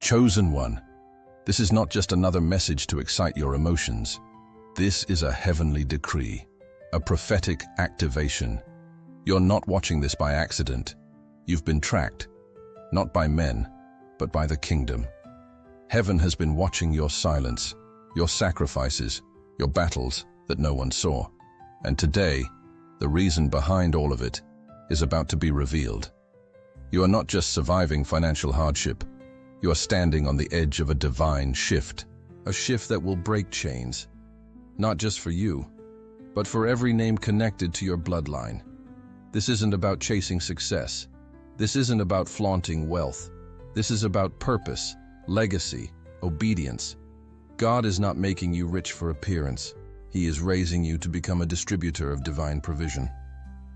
Chosen one. This is not just another message to excite your emotions. This is a heavenly decree, a prophetic activation. You're not watching this by accident. You've been tracked, not by men, but by the kingdom. Heaven has been watching your silence, your sacrifices, your battles that no one saw. And today, the reason behind all of it is about to be revealed. You are not just surviving financial hardship. You are standing on the edge of a divine shift, a shift that will break chains, not just for you, but for every name connected to your bloodline. This isn't about chasing success. This isn't about flaunting wealth. This is about purpose, legacy, obedience. God is not making you rich for appearance. He is raising you to become a distributor of divine provision.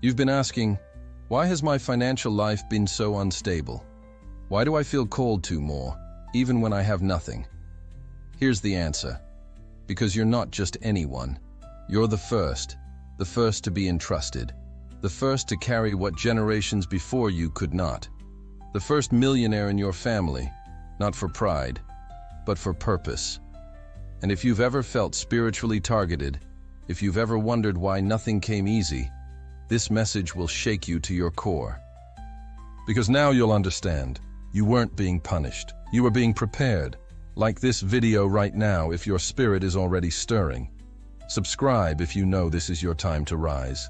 You've been asking, why has my financial life been so unstable? Why do I feel called to more, even when I have nothing? Here's the answer. Because you're not just anyone. You're the first to be entrusted, the first to carry what generations before you could not. The first millionaire in your family, not for pride, but for purpose. And if you've ever felt spiritually targeted, if you've ever wondered why nothing came easy, this message will shake you to your core. Because now you'll understand. You weren't being punished. You were being prepared. Like this video right now if your spirit is already stirring. Subscribe if you know this is your time to rise.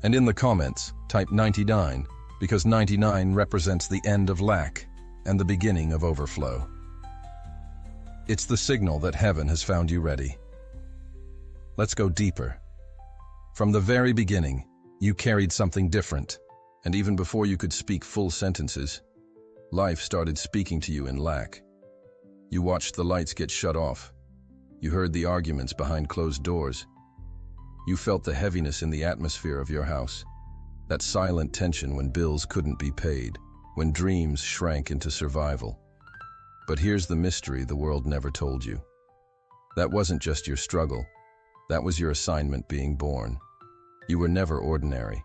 And in the comments, type 99, because 99 represents the end of lack and the beginning of overflow. It's the signal that heaven has found you ready. Let's go deeper. From the very beginning, you carried something different, and even before you could speak full sentences, life started speaking to you in lack. You watched the lights get shut off. You heard the arguments behind closed doors. You felt the heaviness in the atmosphere of your house, that silent tension when bills couldn't be paid, when dreams shrank into survival. But here's the mystery the world never told you. That wasn't just your struggle. That was your assignment being born. You were never ordinary.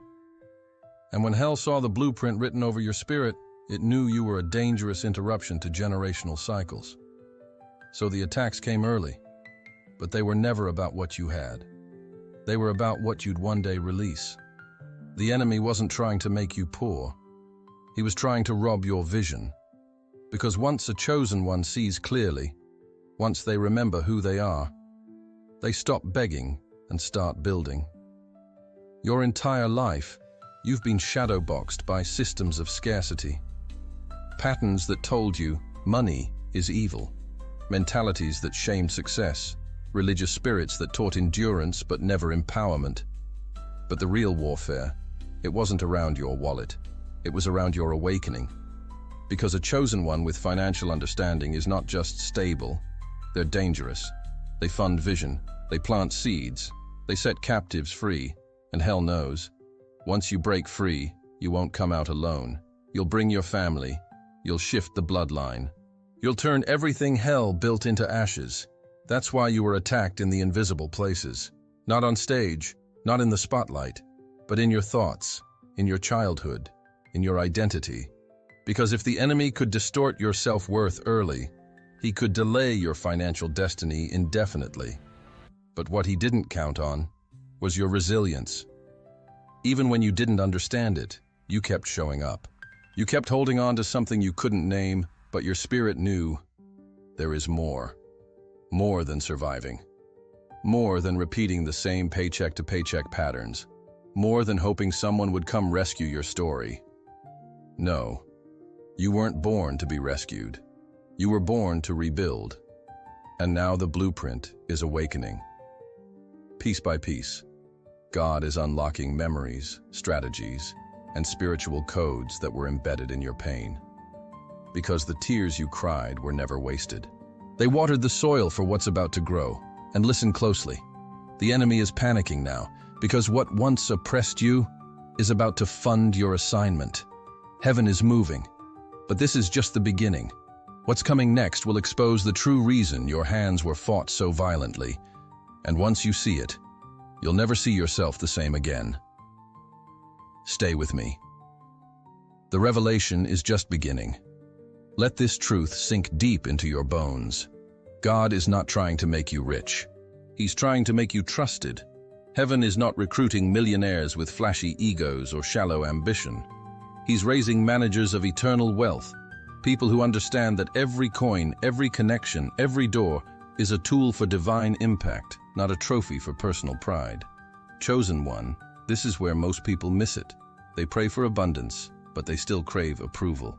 And when hell saw the blueprint written over your spirit, it knew you were a dangerous interruption to generational cycles. So the attacks came early, but they were never about what you had. They were about what you'd one day release. The enemy wasn't trying to make you poor. He was trying to rob your vision. Because once a chosen one sees clearly, once they remember who they are, they stop begging and start building. Your entire life, you've been shadowboxed by systems of scarcity. Patterns that told you money is evil. Mentalities that shamed success. Religious spirits that taught endurance but never empowerment. But the real warfare, it wasn't around your wallet. It was around your awakening. Because a chosen one with financial understanding is not just stable, they're dangerous. They fund vision, they plant seeds, they set captives free. And hell knows, once you break free, you won't come out alone. You'll bring your family, you'll shift the bloodline. You'll turn everything hell built into ashes. That's why you were attacked in the invisible places. Not on stage, not in the spotlight, but in your thoughts, in your childhood, in your identity. Because if the enemy could distort your self-worth early, he could delay your financial destiny indefinitely. But what he didn't count on was your resilience. Even when you didn't understand it, you kept showing up. You kept holding on to something you couldn't name, but your spirit knew there is more. More than surviving. More than repeating the same paycheck-to-paycheck patterns. More than hoping someone would come rescue your story. No, you weren't born to be rescued. You were born to rebuild. And now the blueprint is awakening. Piece by piece, God is unlocking memories, strategies, and spiritual codes that were embedded in your pain. Because the tears you cried were never wasted. They watered the soil for what's about to grow. And listen closely. The enemy is panicking now, because what once oppressed you is about to fund your assignment. Heaven is moving, but this is just the beginning. What's coming next will expose the true reason your hands were fought so violently. And once you see it, you'll never see yourself the same again. Stay with me. The revelation is just beginning. Let this truth sink deep into your bones. God is not trying to make you rich. He's trying to make you trusted. Heaven is not recruiting millionaires with flashy egos or shallow ambition. He's raising managers of eternal wealth, people who understand that every coin, every connection, every door is a tool for divine impact, not a trophy for personal pride. Chosen one, this is where most people miss it. They pray for abundance, but they still crave approval.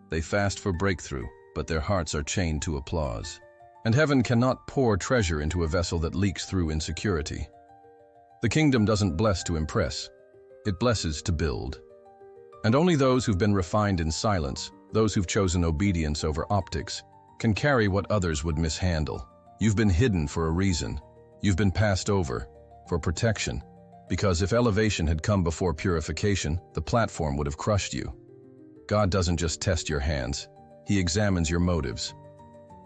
They fast for breakthrough, but their hearts are chained to applause. And heaven cannot pour treasure into a vessel that leaks through insecurity. The kingdom doesn't bless to impress. It blesses to build. And only those who've been refined in silence, those who've chosen obedience over optics, can carry what others would mishandle. You've been hidden for a reason. You've been passed over for protection. Because if elevation had come before purification, the platform would have crushed you. God doesn't just test your hands. He examines your motives.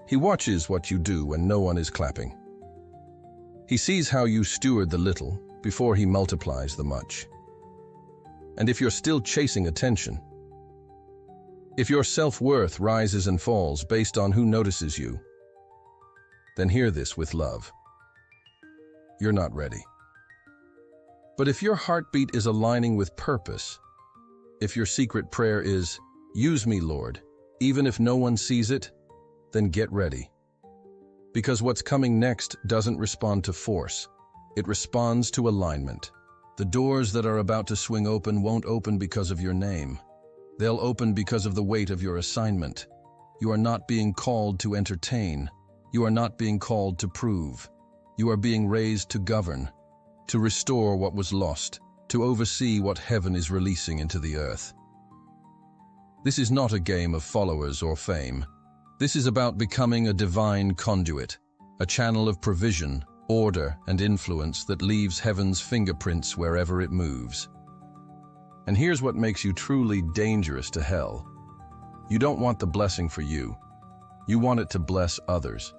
He watches what you do when no one is clapping. He sees how you steward the little before he multiplies the much. And if you're still chasing attention, if your self-worth rises and falls based on who notices you, then hear this with love. You're not ready. But if your heartbeat is aligning with purpose, if your secret prayer is, "Use me, Lord," even if no one sees it, then get ready. Because what's coming next doesn't respond to force. It responds to alignment. The doors that are about to swing open won't open because of your name. They'll open because of the weight of your assignment. You are not being called to entertain. You are not being called to prove. You are being raised to govern, to restore what was lost, to oversee what heaven is releasing into the earth. This is not a game of followers or fame. This is about becoming a divine conduit, a channel of provision, order, and influence that leaves heaven's fingerprints wherever it moves. And here's what makes you truly dangerous to hell. You don't want the blessing for you. You want it to bless others.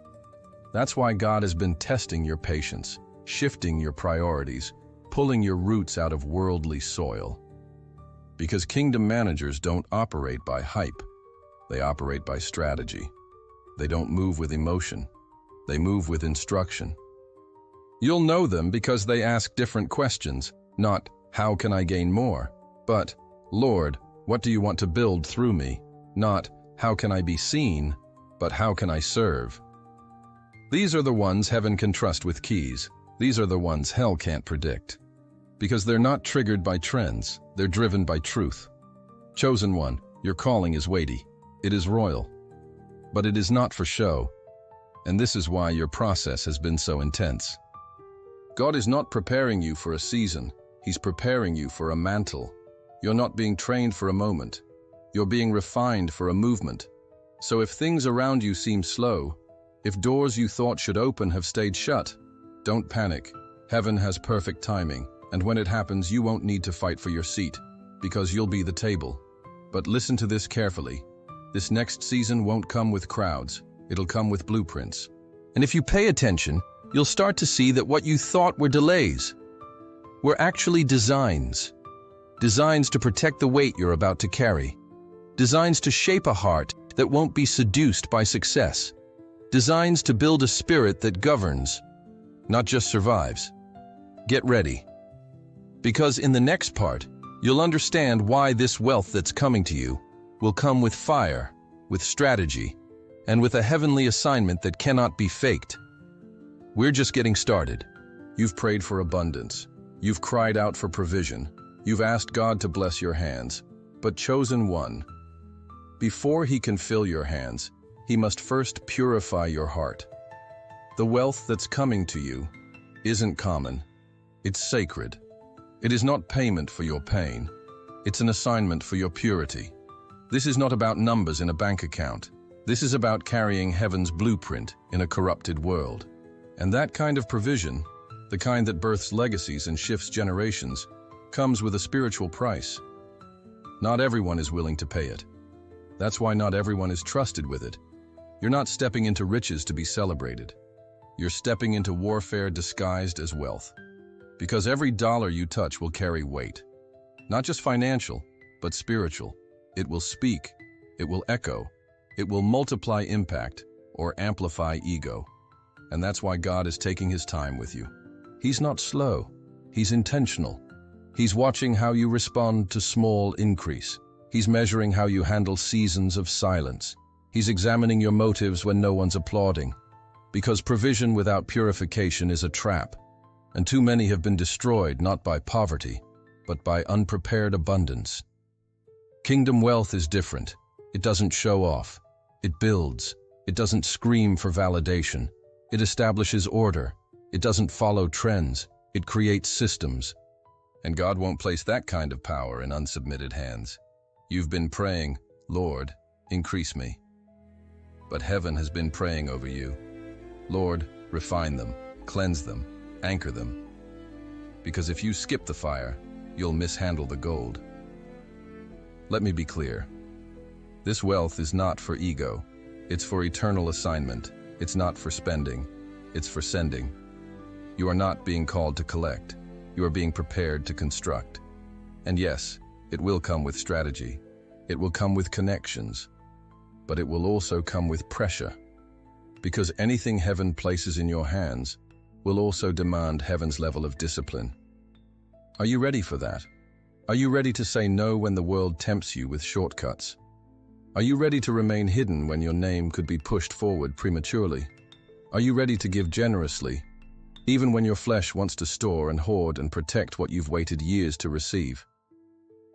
That's why God has been testing your patience, shifting your priorities, pulling your roots out of worldly soil. Because kingdom managers don't operate by hype. They operate by strategy. They don't move with emotion. They move with instruction. You'll know them because they ask different questions, not, "How can I gain more?" but, "Lord, what do you want to build through me?" Not, "How can I be seen?" but, "How can I serve?" These are the ones heaven can trust with keys. These are the ones hell can't predict. Because they're not triggered by trends, they're driven by truth. Chosen one, your calling is weighty. It is royal. But it is not for show. And this is why your process has been so intense. God is not preparing you for a season. He's preparing you for a mantle. You're not being trained for a moment. You're being refined for a movement. So if things around you seem slow, if doors you thought should open have stayed shut, don't panic. Heaven has perfect timing, and when it happens, you won't need to fight for your seat, because you'll be the table. But listen to this carefully. This next season won't come with crowds. It'll come with blueprints. And if you pay attention, you'll start to see that what you thought were delays were actually designs. Designs to protect the weight you're about to carry. Designs to shape a heart that won't be seduced by success. Designs to build a spirit that governs, not just survives. Get ready. Because in the next part, you'll understand why this wealth that's coming to you will come with fire, with strategy, and with a heavenly assignment that cannot be faked. We're just getting started. You've prayed for abundance. You've cried out for provision. You've asked God to bless your hands. But chosen one, before he can fill your hands, he must first purify your heart. The wealth that's coming to you isn't common. It's sacred. It is not payment for your pain. It's an assignment for your purity. This is not about numbers in a bank account. This is about carrying heaven's blueprint in a corrupted world. And that kind of provision, the kind that births legacies and shifts generations, comes with a spiritual price. Not everyone is willing to pay it. That's why not everyone is trusted with it. You're not stepping into riches to be celebrated. You're stepping into warfare disguised as wealth. Because every dollar you touch will carry weight. Not just financial, but spiritual. It will speak. It will echo. It will multiply impact or amplify ego. And that's why God is taking his time with you. He's not slow. He's intentional. He's watching how you respond to small increase. He's measuring how you handle seasons of silence. He's examining your motives when no one's applauding. Because provision without purification is a trap, and too many have been destroyed not by poverty, but by unprepared abundance. Kingdom wealth is different. It doesn't show off. It builds. It doesn't scream for validation. It establishes order. It doesn't follow trends. It creates systems. And God won't place that kind of power in unsubmitted hands. You've been praying, Lord, increase me. But heaven has been praying over you. Lord, refine them, cleanse them, anchor them. Because if you skip the fire, you'll mishandle the gold. Let me be clear. This wealth is not for ego. It's for eternal assignment. It's not for spending. It's for sending. You are not being called to collect. You are being prepared to construct. And yes, it will come with strategy. It will come with connections. But it will also come with pressure. Because anything heaven places in your hands will also demand heaven's level of discipline. Are you ready for that? Are you ready to say no when the world tempts you with shortcuts? Are you ready to remain hidden when your name could be pushed forward prematurely? Are you ready to give generously, even when your flesh wants to store and hoard and protect what you've waited years to receive?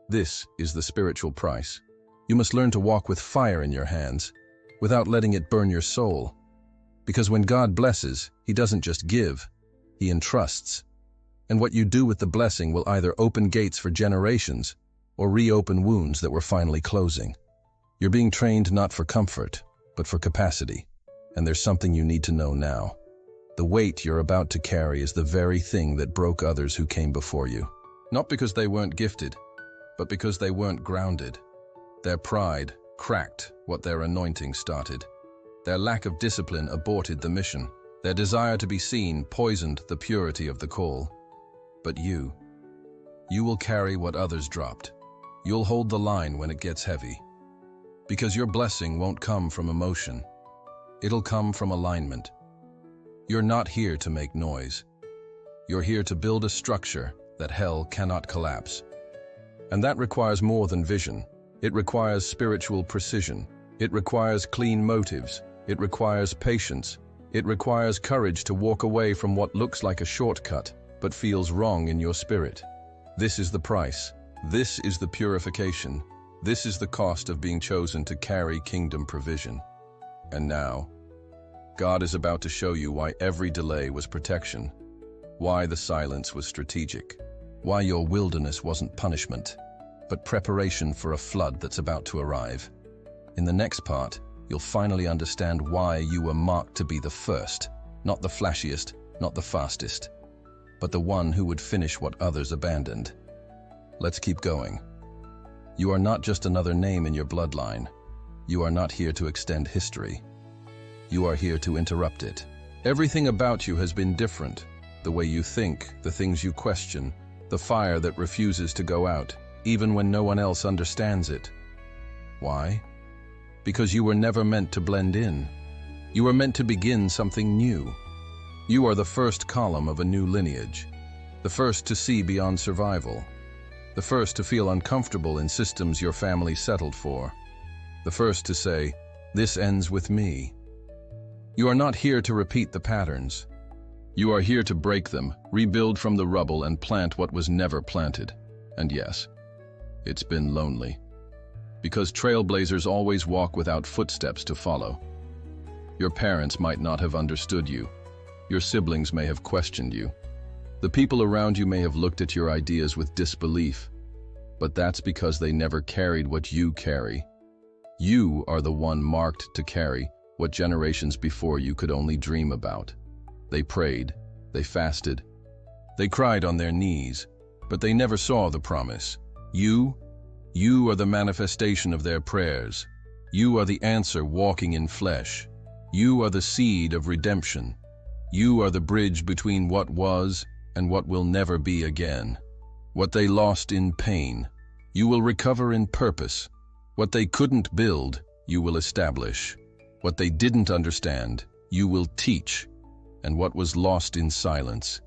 This is the spiritual price. You must learn to walk with fire in your hands, without letting it burn your soul. Because when God blesses, he doesn't just give, he entrusts. And what you do with the blessing will either open gates for generations or reopen wounds that were finally closing. You're being trained not for comfort, but for capacity. And there's something you need to know now. The weight you're about to carry is the very thing that broke others who came before you. Not because they weren't gifted, but because they weren't grounded. Their pride cracked what their anointing started. Their lack of discipline aborted the mission. Their desire to be seen poisoned the purity of the call. But you will carry what others dropped. You'll hold the line when it gets heavy. Because your blessing won't come from emotion. It'll come from alignment. You're not here to make noise. You're here to build a structure that hell cannot collapse. And that requires more than vision. It requires spiritual precision. It requires clean motives. It requires patience. It requires courage to walk away from what looks like a shortcut, but feels wrong in your spirit. This is the price. This is the purification. This is the cost of being chosen to carry kingdom provision. And now, God is about to show you why every delay was protection, why the silence was strategic, why your wilderness wasn't punishment, but preparation for a flood that's about to arrive. In the next part, you'll finally understand why you were marked to be the first, not the flashiest, not the fastest, but the one who would finish what others abandoned. Let's keep going. You are not just another name in your bloodline. You are not here to extend history. You are here to interrupt it. Everything about you has been different. The way you think, the things you question, the fire that refuses to go out, even when no one else understands it. Why? Because you were never meant to blend in. You were meant to begin something new. You are the first column of a new lineage, the first to see beyond survival, the first to feel uncomfortable in systems your family settled for, the first to say, "This ends with me." You are not here to repeat the patterns. You are here to break them, rebuild from the rubble, and plant what was never planted. And yes, it's been lonely. Because trailblazers always walk without footsteps to follow. Your parents might not have understood you. Your siblings may have questioned you. The people around you may have looked at your ideas with disbelief. But that's because they never carried what you carry. You are the one marked to carry what generations before you could only dream about. They prayed, they fasted, they cried on their knees, but they never saw the promise. You are the manifestation of their prayers. You are the answer walking in flesh. You are the seed of redemption. You are the bridge between what was and what will never be again. What they lost in pain, you will recover in purpose. What they couldn't build, you will establish. What they didn't understand, you will teach. And what was lost in silence,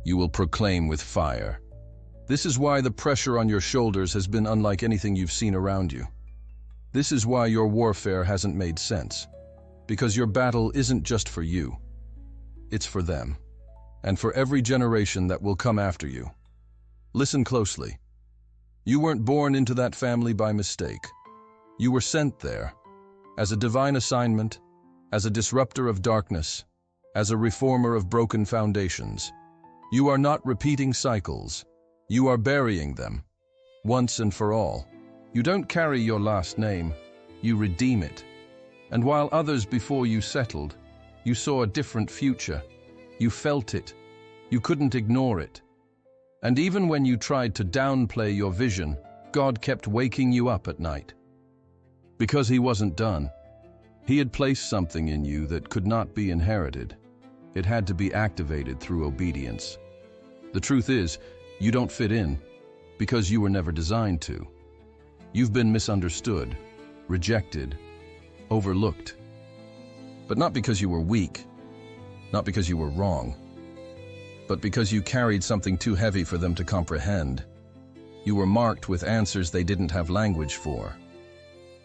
you will proclaim with fire. This is why the pressure on your shoulders has been unlike anything you've seen around you. This is why your warfare hasn't made sense. Because your battle isn't just for you. It's for them. And for every generation that will come after you. Listen closely. You weren't born into that family by mistake. You were sent there as a divine assignment, as a disruptor of darkness, as a reformer of broken foundations. You are not repeating cycles. You are burying them, once and for all. You don't carry your last name, you redeem it. And while others before you settled, you saw a different future. You felt it. You couldn't ignore it. And even when you tried to downplay your vision, God kept waking you up at night. Because He wasn't done. He had placed something in you that could not be inherited. It had to be activated through obedience. The truth is, you don't fit in because you were never designed to. You've been misunderstood, rejected, overlooked. But not because you were weak, not because you were wrong, but because you carried something too heavy for them to comprehend. You were marked with answers they didn't have language for.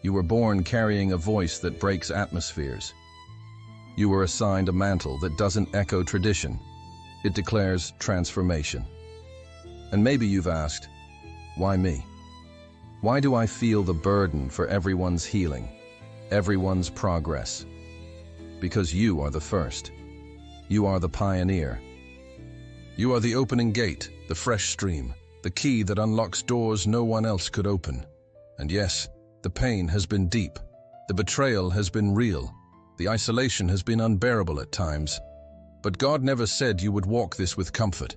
You were born carrying a voice that breaks atmospheres. You were assigned a mantle that doesn't echo tradition. It declares transformation. And maybe you've asked, why me? Why do I feel the burden for everyone's healing, everyone's progress? Because you are the first. You are the pioneer. You are the opening gate, the fresh stream, the key that unlocks doors no one else could open. And yes, the pain has been deep. The betrayal has been real. The isolation has been unbearable at times. But God never said you would walk this with comfort.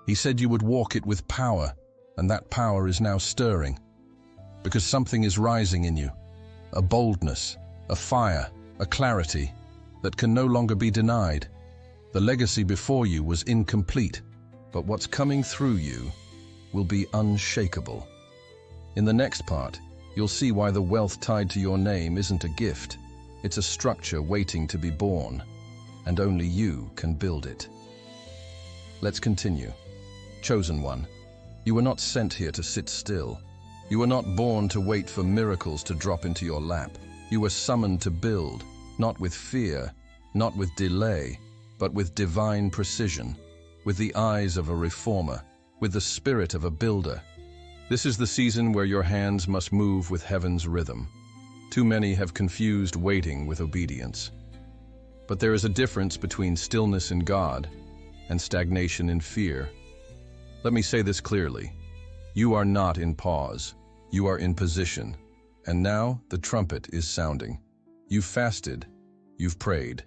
He said you would walk it with power, and that power is now stirring. Because something is rising in you. A boldness, a fire, a clarity that can no longer be denied. The legacy before you was incomplete, but what's coming through you will be unshakable. In the next part, you'll see why the wealth tied to your name isn't a gift. It's a structure waiting to be born, and only you can build it. Let's continue. Chosen one, you were not sent here to sit still. You were not born to wait for miracles to drop into your lap. You were summoned to build, not with fear, not with delay, but with divine precision, with the eyes of a reformer, with the spirit of a builder. This is the season where your hands must move with heaven's rhythm. Too many have confused waiting with obedience. But there is a difference between stillness in God and stagnation in fear. Let me say this clearly. You are not in pause. You are in position. And now the trumpet is sounding. You've fasted. You've prayed.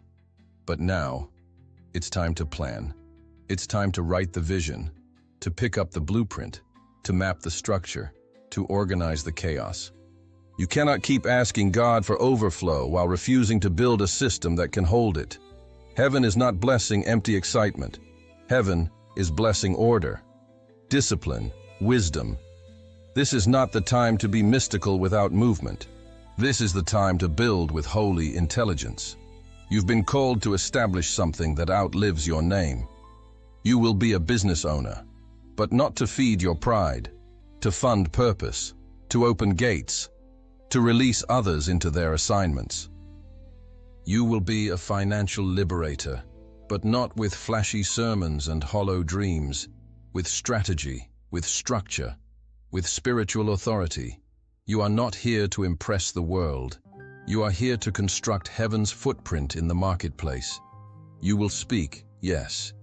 But now, it's time to plan. It's time to write the vision, to pick up the blueprint, to map the structure, to organize the chaos. You cannot keep asking God for overflow while refusing to build a system that can hold it. Heaven is not blessing empty excitement. Heaven is blessing order, discipline, wisdom. This is not the time to be mystical without movement. This is the time to build with holy intelligence. You've been called to establish something that outlives your name. You will be a business owner, but not to feed your pride, to fund purpose, to open gates, to release others into their assignments. You will be a financial liberator, but not with flashy sermons and hollow dreams, with strategy, with structure, with spiritual authority. You are not here to impress the world. You are here to construct heaven's footprint in the marketplace. You will speak, yes,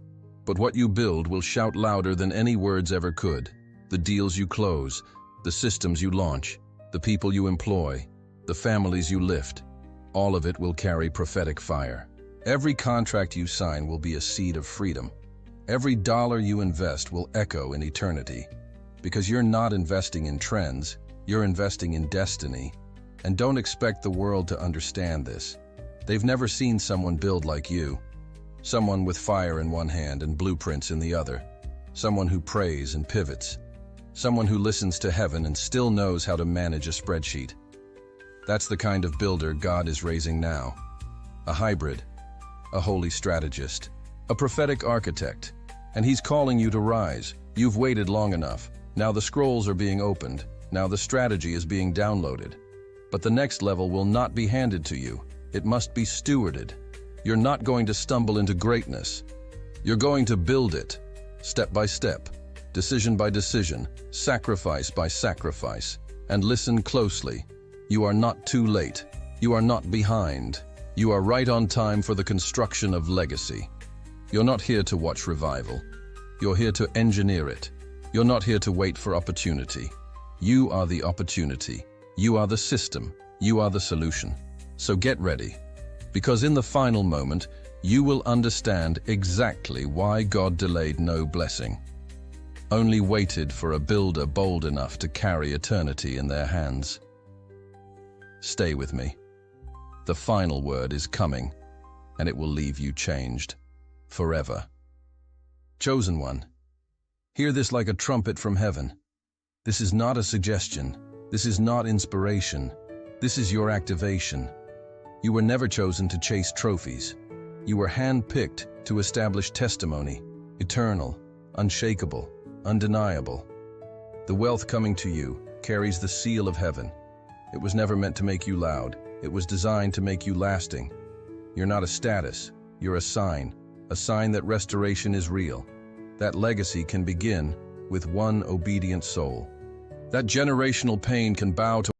but what you build will shout louder than any words ever could. The deals you close, the systems you launch, the people you employ, the families you lift, all of it will carry prophetic fire. Every contract you sign will be a seed of freedom. Every dollar you invest will echo in eternity. Because you're not investing in trends, you're investing in destiny. And don't expect the world to understand this. They've never seen someone build like you. Someone with fire in one hand and blueprints in the other. Someone who prays and pivots. Someone who listens to heaven and still knows how to manage a spreadsheet. That's the kind of builder God is raising now. A hybrid, a holy strategist, a prophetic architect. And he's calling you to rise. You've waited long enough. Now the scrolls are being opened. Now the strategy is being downloaded. But the next level will not be handed to you. It must be stewarded. You're not going to stumble into greatness. You're going to build it, step by step, decision by decision, sacrifice by sacrifice. And listen closely. You are not too late. You are not behind. You are right on time for the construction of legacy. You're not here to watch revival. You're here to engineer it. You're not here to wait for opportunity. You are the opportunity. You are the system. You are the solution. So get ready, because in the final moment, you will understand exactly why God delayed no blessing, only waited for a builder bold enough to carry eternity in their hands. Stay with me. The final word is coming, and it will leave you changed forever. Chosen one, hear this like a trumpet from heaven. This is not a suggestion. This is not inspiration. This is your activation. You were never chosen to chase trophies. You were hand-picked to establish testimony, eternal, unshakable, undeniable. The wealth coming to you carries the seal of heaven. It was never meant to make you loud. It was designed to make you lasting. You're not a status. You're a sign that restoration is real. That legacy can begin with one obedient soul. That generational pain can bow to